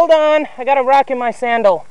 Hold on, I got a rock in my sandal.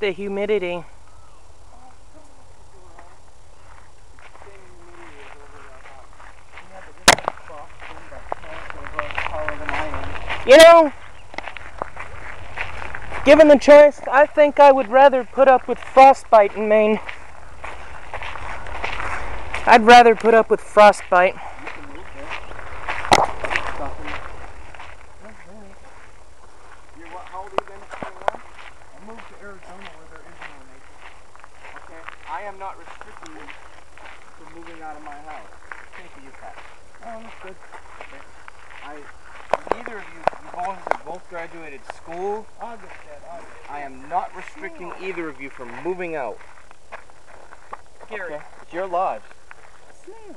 The humidity. You know, given the choice, I think I would rather put up with frostbite in Maine. I'd rather put up with frostbite. How old have you been? 21? I moved to Arizona where there is no nature. Okay, I am not restricting you from moving out of my house. Thank you, Pat. Oh, that's good. Okay. Neither of you both graduated school. I'll get that. I am not restricting either of you from moving out. Gary. Okay. It's your lodge. Snails.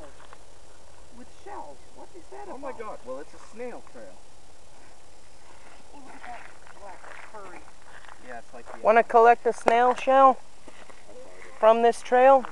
With shells. What is that about? Oh my God. Well, it's a snail trail. Oh, look at that black furry. Yeah, it's like the... Want to collect a snail shell from this trail?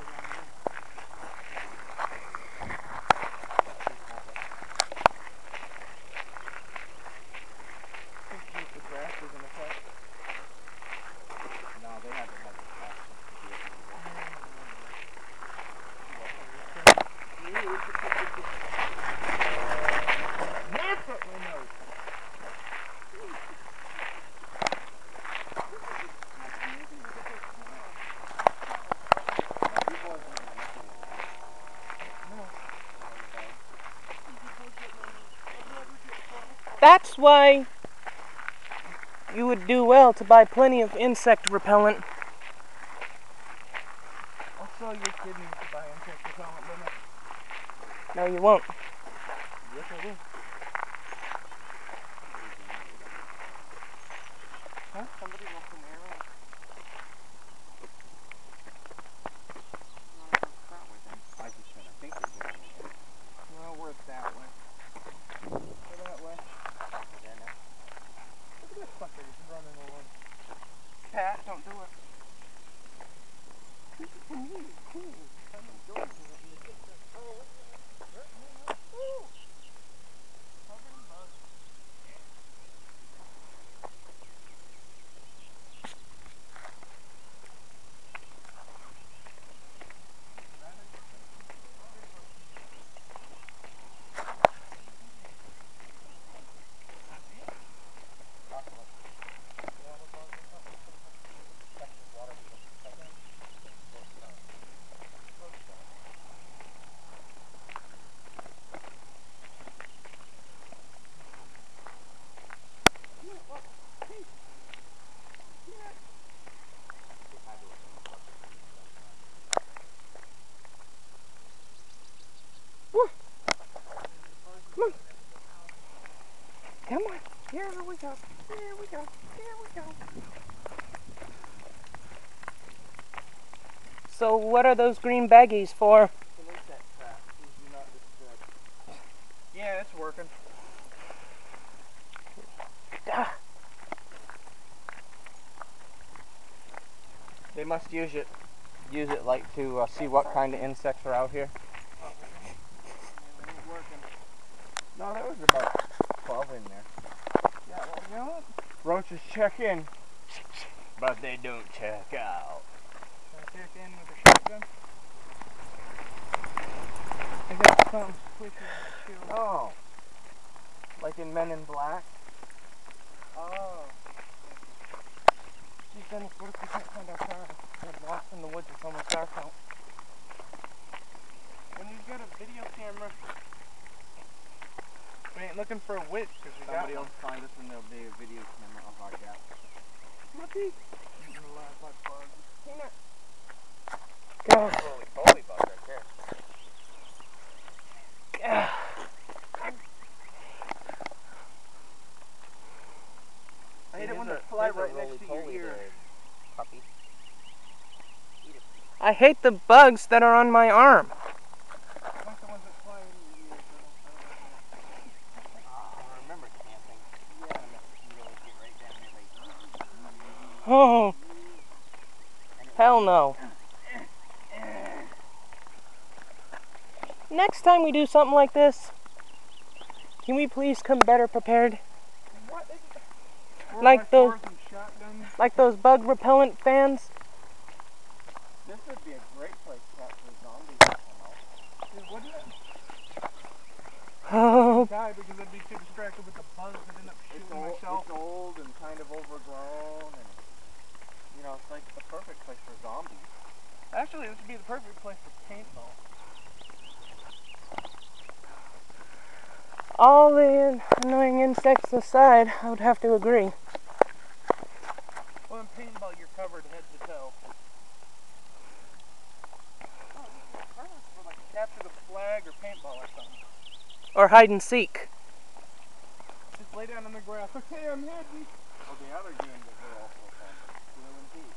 That's why you would do well to buy plenty of insect repellent. I'll sell your kidneys to buy insect repellent, wouldn't I? No, you won't. Yes, I will. Huh? Somebody left an arrow. I just said, I think they're going that way. No, we're that way. Go that way. Yeah, no. Look at this fucker just running along. Pat, don't do it. This is for me. Cool. I'm enjoying it. So what are those green baggies for? It's an insect trap. Please do not disturb. Yeah, it's working. Ah. They must use it like to see what kind of insects are out here. No, there was about 12 in there. Yeah, well, you know what? Roaches check in, but they don't check out. Check in with a shotgun. I got something squishy on my shield. Oh, like in Men in Black. Oh. Geez, Dennis, what if we can't find our car? We're lost in the woods. It's almost dark out. When you've got a video camera, we ain't looking for a witch because we got one. Somebody else find us and there'll be a video camera of our death. Lucky. Eating a lot of bugs. Peanut. God. Holy bug right there. God. I hate it when they fly right next to your ear. Puppy. I hate the bugs that are on my arm. I like the ones that fly in your ear. I remember camping. Yeah. Mosquitoes get right down there like... Oh. Hell no. Next time we do something like this, can we please come better prepared? What? Like those bug repellent fans? This would be a great place to have the zombies to come out. Dude, wouldn't it? Oh. Die because I'd be too distracted with the bugs that end up shooting myself. It's old and kind of overgrown, and you know, it's like the perfect place for zombies. Actually, this would be the perfect place for paintball. All the annoying insects aside, I would have to agree. Well, in paintball, you're covered head to toe. Oh, this is perfect for like capture the flag or paintball or something. Or hide and seek. Just lay down on the grass. Okay, I'm hidden. Well, the other game that we're also fun. Skill and Heat.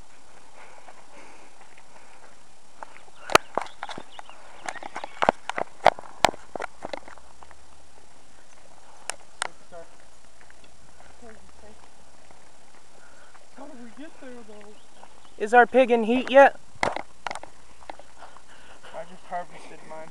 How did we get there, though? Is our pig in heat yet? I just harvested mine.